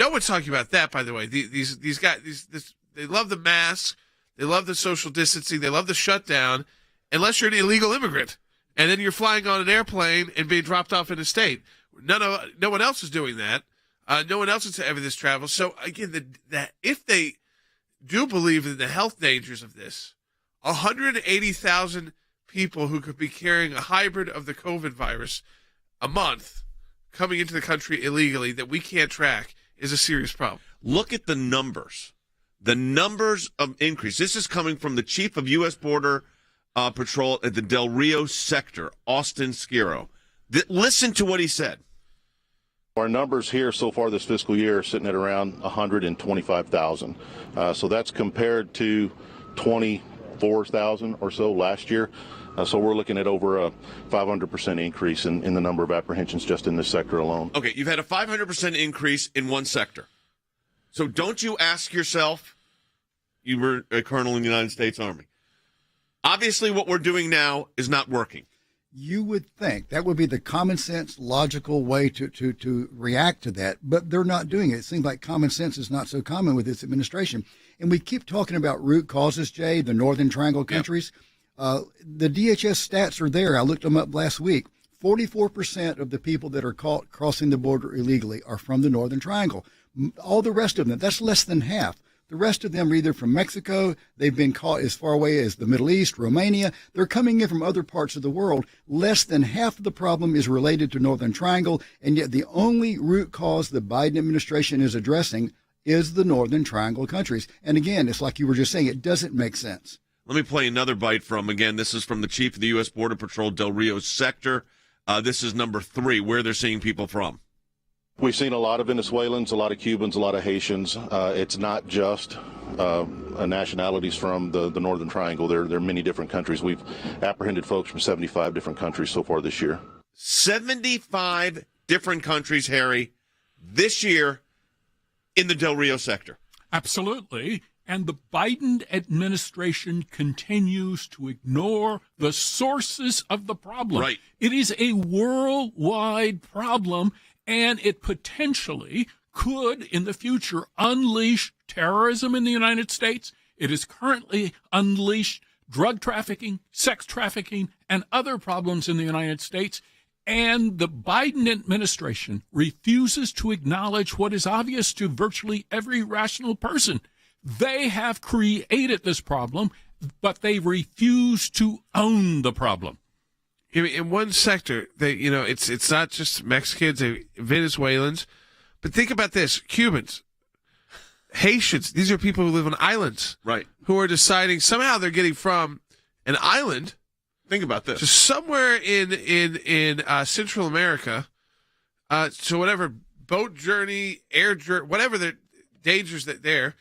one's talking about that, by the way. These guys, they love the masks. They love the social distancing. They love the shutdown, unless you're an illegal immigrant. And then you're flying on an airplane and being dropped off in a state. No one else is doing that. No one else is having this travel. So, again, if they do believe in the health dangers of this, 180,000 people who could be carrying a hybrid of the COVID virus a month coming into the country illegally that we can't track is a serious problem. Look at the numbers. The numbers of increase. This is coming from the chief of U.S. Border Patrol at the Del Rio sector, Austin Skiro. Listen to what he said. Our numbers here so far this fiscal year are sitting at around 125,000. So that's compared to 24,000 or so last year. So we're looking at over a 500% increase in the number of apprehensions just in this sector alone. Okay, you've had a 500% increase in one sector. So don't you ask yourself, you were a colonel in the United States Army. Obviously what we're doing now is not working. You would think that would be the common sense, logical way to react to that, but they're not doing it. It seems like common sense is not so common with this administration. And we keep talking about root causes, Jay, the Northern Triangle countries. The DHS stats are there. I looked them up last week. 44% of the people that are caught crossing the border illegally are from the Northern Triangle. All the rest of them, that's less than half. The rest of them are either from Mexico, they've been caught as far away as the Middle East, Romania. They're coming in from other parts of the world. Less than half of the problem is related to Northern Triangle, and yet the only root cause the Biden administration is addressing is the Northern Triangle countries. And again, it's like you were just saying, it doesn't make sense. Let me play another bite from, again, this is from the chief of the U.S. Border Patrol, Del Rio sector. This is number 3, where they're seeing people from. We've seen a lot of Venezuelans, a lot of Cubans, a lot of Haitians. It's not just nationalities from the Northern Triangle. There are many different countries. We've apprehended folks from 75 different countries so far this year. 75 different countries, Harry, this year in the Del Rio sector. Absolutely. And the Biden administration continues to ignore the sources of the problem. Right. It is a worldwide problem, and it potentially could, in the future, unleash terrorism in the United States. It has currently unleashed drug trafficking, sex trafficking, and other problems in the United States. And the Biden administration refuses to acknowledge what is obvious to virtually every rational person. They have created this problem, but they refuse to own the problem. In one sector, it's not just Mexicans, Venezuelans, but think about this: Cubans, Haitians. These are people who live on islands, right? Who are deciding somehow they're getting from an island. Think about this: to somewhere in Central America. So whatever boat journey, air journey, whatever the dangers that there.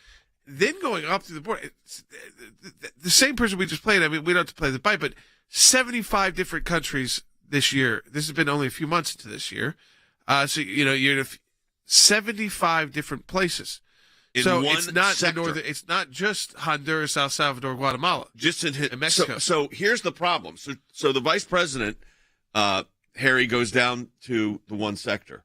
Then going up to the border, the same person we just played. I mean, we don't have to play the bite, but 75 different countries this year. This has been only a few months into this year. So, you're in 75 different places. So one it's not sector. it's not just Honduras, El Salvador, Guatemala, just in Mexico. So here's the problem. So the vice president, Harry, goes down to the one sector,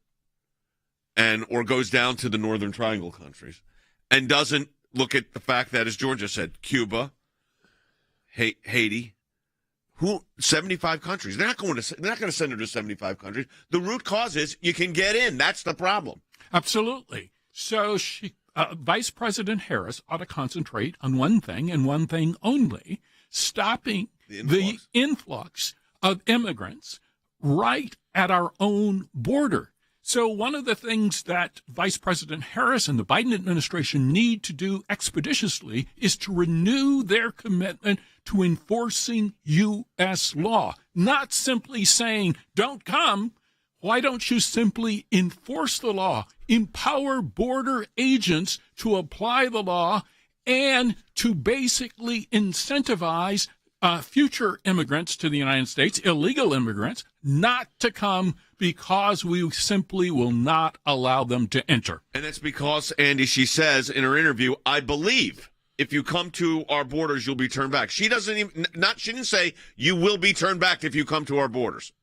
or goes down to the Northern Triangle countries, and doesn't look at the fact that, as Georgia said, Cuba, Haiti, 75 countries. They're not going to send her to 75 countries. The root cause is you can get in. That's the problem. Absolutely. So Vice President Harris ought to concentrate on one thing and one thing only: stopping the influx of immigrants right at our own border. So one of the things that Vice President Harris and the Biden administration need to do expeditiously is to renew their commitment to enforcing U.S. law, not simply saying, don't come. Why don't you simply enforce the law, empower border agents to apply the law, and to basically incentivize future immigrants to the United States, illegal immigrants, not to come because we simply will not allow them to enter. And that's because, Andy, she says in her interview, I believe if you come to our borders, you'll be turned back. She she didn't say you will be turned back if you come to our borders.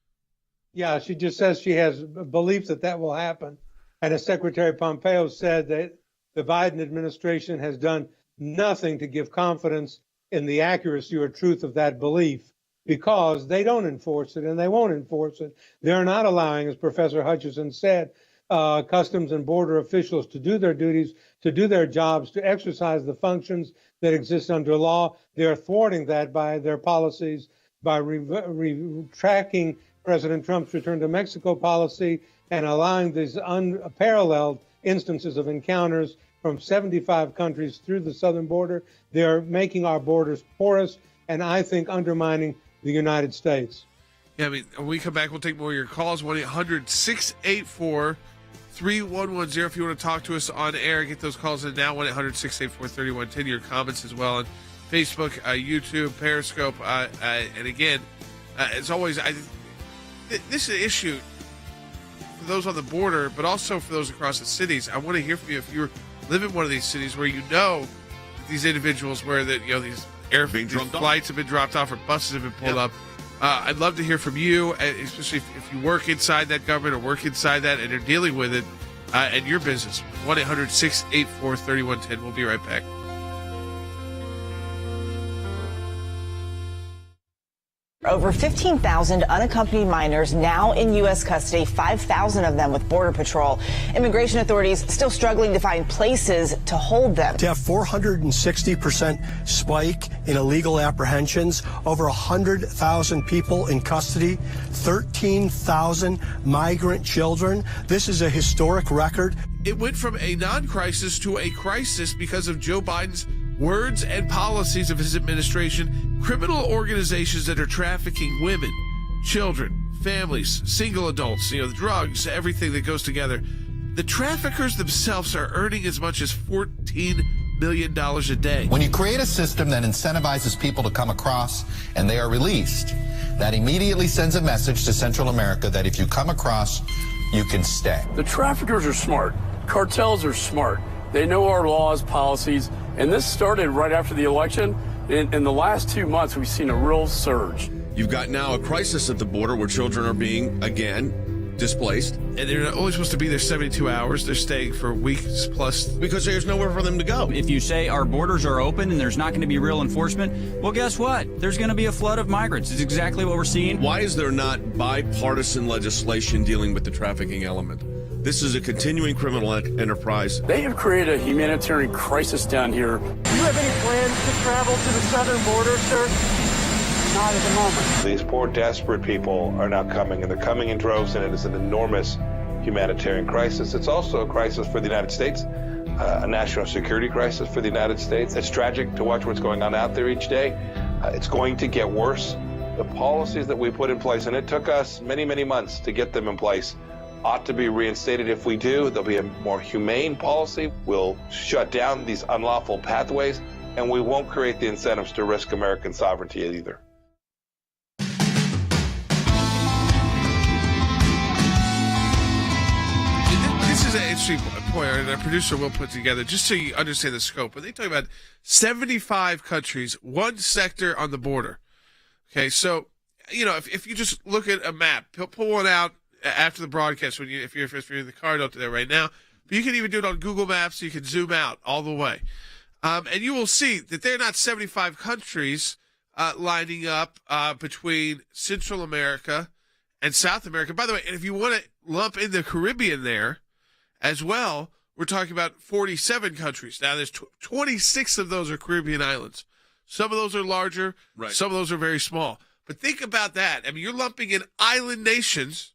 Yeah, she just says she has belief that will happen. And as Secretary Pompeo said, that the Biden administration has done nothing to give confidence in the accuracy or truth of that belief, because they don't enforce it and they won't enforce it. They're not allowing, as Professor Hutchison said, Customs and Border officials to do their duties, to do their jobs, to exercise the functions that exist under law. They're thwarting that by their policies, by retracting President Trump's return to Mexico policy and allowing these unparalleled instances of encounters from 75 countries through the southern border. They're making our borders porous and I think undermining the United States. Yeah, when we come back, we'll take more of your calls. 1-800-684-3110. If you want to talk to us on air, get those calls in now. 1-800-684-3110. Your comments as well on Facebook, YouTube, Periscope. And again, as always, this is an issue for those on the border, but also for those across the cities. I want to hear from you if you live in one of these cities where these individuals where these flights have been dropped off or buses have been pulled up. I'd love to hear from you, especially if you work inside that government or work inside that and are dealing with it and your business. 1-800-684-3110. We'll be right back. Over 15,000 unaccompanied minors now in U.S. custody, 5,000 of them with Border Patrol. Immigration authorities still struggling to find places to hold them. To have 460% spike in illegal apprehensions, over 100,000 people in custody, 13,000 migrant children. This is a historic record. It went from a non-crisis to a crisis because of Joe Biden's words and policies of his administration. Criminal organizations that are trafficking women, children, families, single adults, the drugs, everything that goes together. The traffickers themselves are earning as much as $14 million a day. When you create a system that incentivizes people to come across and they are released, that immediately sends a message to Central America that if you come across, you can stay. The traffickers are smart. Cartels are smart. They know our laws, policies, and this started right after the election. In the last 2 months, we've seen a real surge. You've got now a crisis at the border where children are being, again, displaced. And they're only supposed to be there 72 hours. They're staying for weeks plus. Because there's nowhere for them to go. If you say our borders are open and there's not going to be real enforcement, well, guess what? There's going to be a flood of migrants. It's exactly what we're seeing. Why is there not bipartisan legislation dealing with the trafficking element? This is a continuing criminal enterprise. They have created a humanitarian crisis down here. Do you have any plans to travel to the southern border, sir? Not at the moment. These poor, desperate people are now coming, and they're coming in droves, and it is an enormous humanitarian crisis. It's also a crisis for the United States, a national security crisis for the United States. It's tragic to watch what's going on out there each day. It's going to get worse. The policies that we put in place, and it took us many, many months to get them in place, ought to be reinstated. If we do, there'll be a more humane policy. We'll shut down these unlawful pathways, and we won't create the incentives to risk American sovereignty either. here's an interesting point, and our producer will put together, just so you understand the scope. But they talk about 75 countries, one sector on the border. Okay, so, if you just look at a map, pull one out after the broadcast if you're in the car, don't do that right now. But you can even do it on Google Maps, so you can zoom out all the way. And you will see that there are not 75 countries lining up between Central America and South America. By the way, and if you want to lump in the Caribbean there as well, we're talking about 47 countries. Now, there's 26 of those are Caribbean islands. Some of those are larger. Right. Some of those are very small. But think about that. I mean, you're lumping in island nations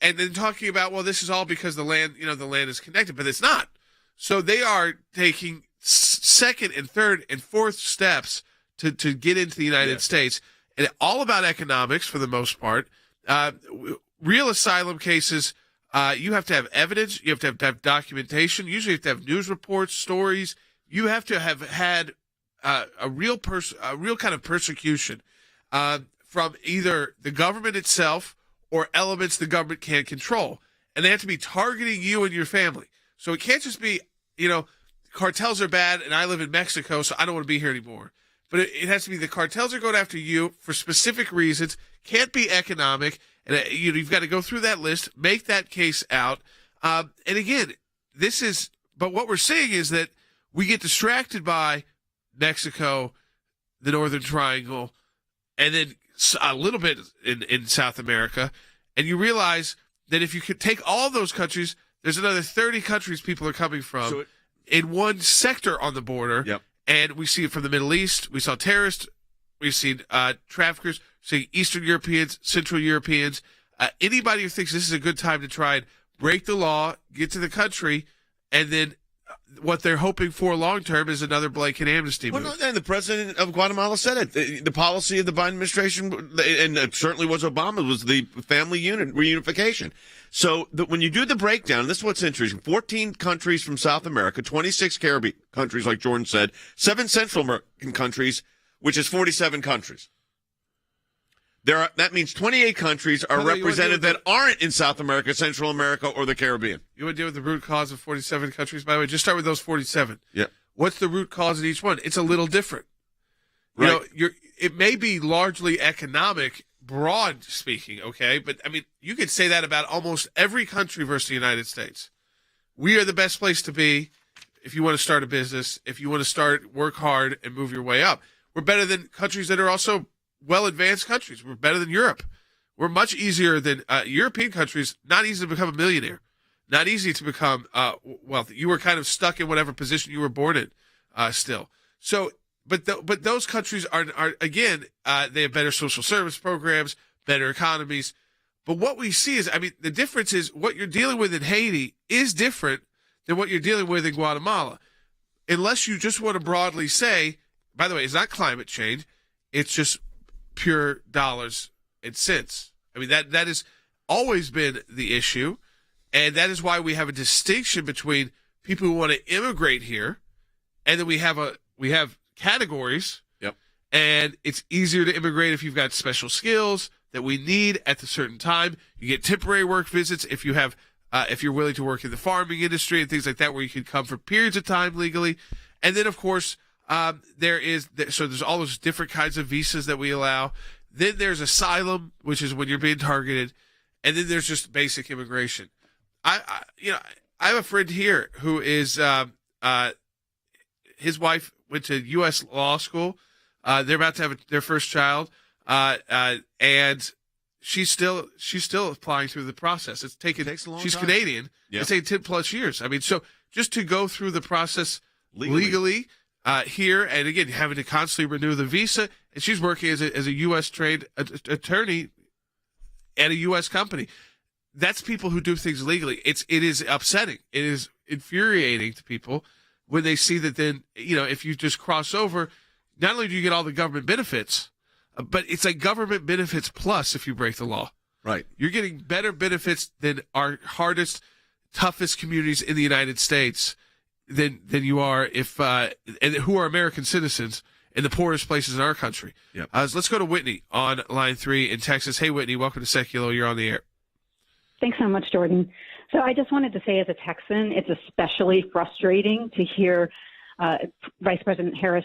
and then talking about, well, this is all because the land is connected, but it's not. So they are taking second and third and fourth steps to get into the United States, and all about economics for the most part. Real asylum cases, you have to have evidence, you have to have documentation. Usually, you have to have news reports, stories. You have to have had a real kind of persecution from either the government itself or elements the government can't control, and they have to be targeting you and your family. So it can't just be, cartels are bad and I live in Mexico, so I don't want to be here anymore. But it has to be the cartels are going after you for specific reasons, can't be economic, and you've got to go through that list, make that case out. And again, but what we're seeing is that we get distracted by Mexico, the Northern Triangle, and then a little bit in South America, and you realize that if you could take all those countries, there's another 30 countries people are coming from in one sector on the border. Yep. And we see it from the Middle East. We saw terrorists. We've seen traffickers. See Eastern Europeans, Central Europeans. Anybody who thinks this is a good time to try and break the law, get to the country, and then what they're hoping for long term is another blanket amnesty move. Well, and the president of Guatemala said it. The policy of the Biden administration, and it certainly was Obama, was the family reunification. So when you do the breakdown, this is what's interesting. 14 countries from South America, 26 Caribbean countries, like Jordan said, 7 Central American countries, which is 47 countries. That means 28 countries are represented that aren't in South America, Central America, or the Caribbean. You want to deal with the root cause of 47 countries, by the way? Just start with those 47. Yeah. What's the root cause in each one? It's a little different. Right. It may be largely economic, broad speaking, okay? But, I mean, you could say that about almost every country versus the United States. We are the best place to be if you want to start a business, if you want to work hard and move your way up. We're better than countries that are also well-advanced countries. We're better than Europe. We're much easier than European countries. Not easy to become a millionaire. Not easy to become wealthy. You were kind of stuck in whatever position you were born in still. So, but those countries are again, they have better social service programs, better economies. But what we see is, I mean, the difference is what you're dealing with in Haiti is different than what you're dealing with in Guatemala. Unless you just want to broadly say, by the way, it's not climate change. It's just pure dollars and cents. I mean, that has always been the issue, and that is why we have a distinction between people who want to immigrate here, and then we have categories. Yep. And it's easier to immigrate if you've got special skills that we need at a certain time. You get temporary work visits if you have if you're willing to work in the farming industry and things like that, where you can come for periods of time legally. And then, of course, there's all those different kinds of visas that we allow. Then there's asylum, which is when you're being targeted, and then there's just basic immigration. I have a friend here who is his wife went to U.S. law school. They're about to have their first child, and she's still applying through the process. It takes a long time. She's Canadian. Yeah. It's taken 10+ years. I mean, so just to go through the process legally here, and again, having to constantly renew the visa, and she's working as a U.S. trained attorney at a U.S. company. That's people who do things legally. It is upsetting. It is infuriating to people when they see that then, if you just cross over, not only do you get all the government benefits, but it's like government benefits plus if you break the law. Right. You're getting better benefits than our hardest, toughest communities in the United States than you are and who are American citizens in the poorest places in our country. Yep. So let's go to Whitney on line 3 in Texas. Hey, Whitney, welcome to Sekulow. You're on the air. Thanks so much, Jordan. So I just wanted to say, as a Texan, it's especially frustrating to hear Vice President Harris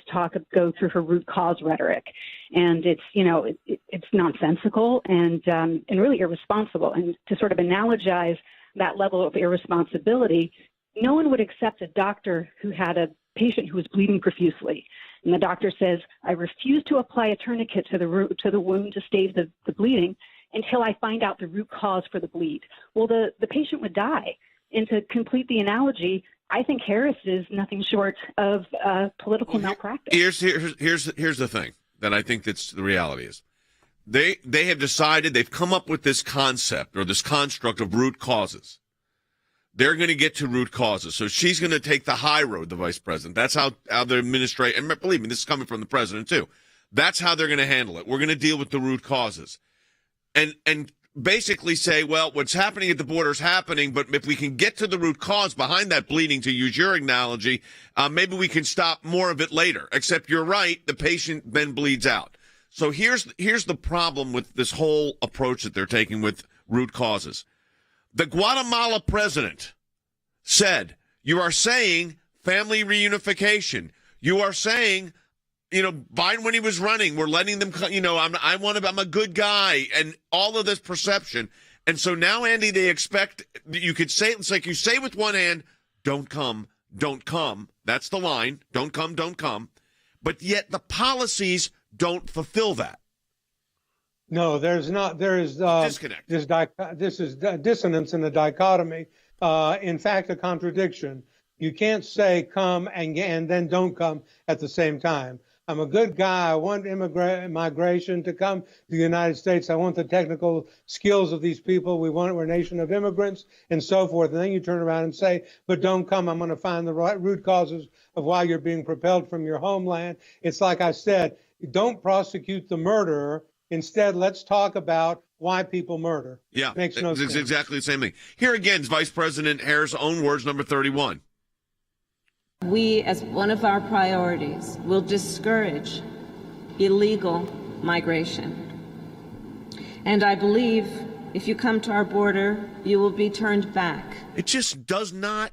go through her root cause rhetoric, and it's nonsensical and really irresponsible. And to sort of analogize that level of irresponsibility, no one would accept a doctor who had a patient who was bleeding profusely, and the doctor says, "I refuse to apply a tourniquet to the wound to stave the bleeding until I find out the root cause for the bleed." Well, the patient would die. And to complete the analogy, I think Harris is nothing short of political malpractice. Here's the thing that I think that's the reality is. They have decided, they've come up with this concept or this construct of root causes. They're going to get to root causes. So she's going to take the high road, the vice president. That's how the administration, and believe me, this is coming from the president too. That's how they're going to handle it. We're going to deal with the root causes. And basically say, well, what's happening at the border is happening, but if we can get to the root cause behind that bleeding, to use your analogy, maybe we can stop more of it later. Except you're right, the patient then bleeds out. So here's the problem with this whole approach that they're taking with root causes. The Guatemala president said, you are saying family reunification. You are saying, Biden, when he was running, we're letting them, I'm a good guy, and all of this perception. And so now, Andy, they expect, you could say, it's like you say with one hand, don't come. That's the line. Don't come. But yet the policies don't fulfill that. No, there's not. There is disconnect. This is dissonance in the dichotomy. In fact, a contradiction. You can't say come and then don't come at the same time. I'm a good guy. I want migration to come to the United States. I want the technical skills of these people. We're a nation of immigrants and so forth. And then you turn around and say, but don't come. I'm going to find the right root causes of why you're being propelled from your homeland. It's like I said, don't prosecute the murderer. Instead, let's talk about why people murder. Yeah, makes no sense. It's exactly the same thing. Here again is Vice President Harris' own words, number 31. We, as one of our priorities, will discourage illegal migration. And I believe if you come to our border, you will be turned back. It just does not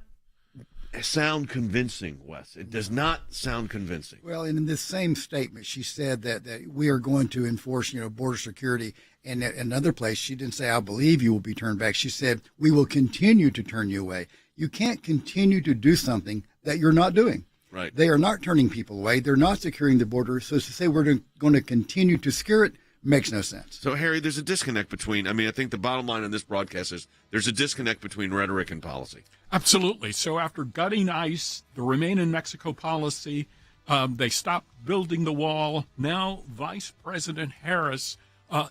sound convincing, Wes. It does not sound convincing. Well, and in this same statement, she said that we are going to enforce, border security. And in another place, she didn't say, I believe you will be turned back. She said, we will continue to turn you away. You can't continue to do something that you're not doing. Right. They are not turning people away. They're not securing the border. So to say we're going to continue to secure it makes no sense. So, Harry, there's a disconnect between, I think the bottom line on this broadcast is there's a disconnect between rhetoric and policy. Absolutely. So after gutting ICE, the Remain in Mexico policy, they stopped building the wall. Now Vice President Harris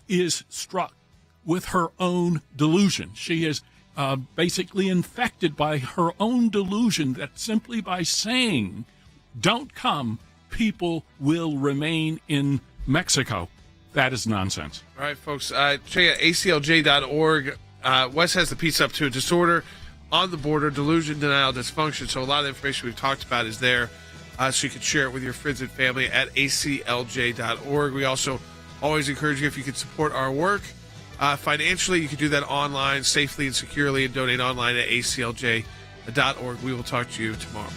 is struck with her own delusion. She is basically infected by her own delusion that simply by saying, don't come, people will remain in Mexico. That is nonsense. All right, folks. Check out ACLJ.org. Wes has the piece up to disorder on the border, delusion, denial, dysfunction. So a lot of the information we've talked about is there. So you can share it with your friends and family at ACLJ.org. We also always encourage you, if you can support our work financially, you can do that online safely and securely and donate online at ACLJ.org. We will talk to you tomorrow.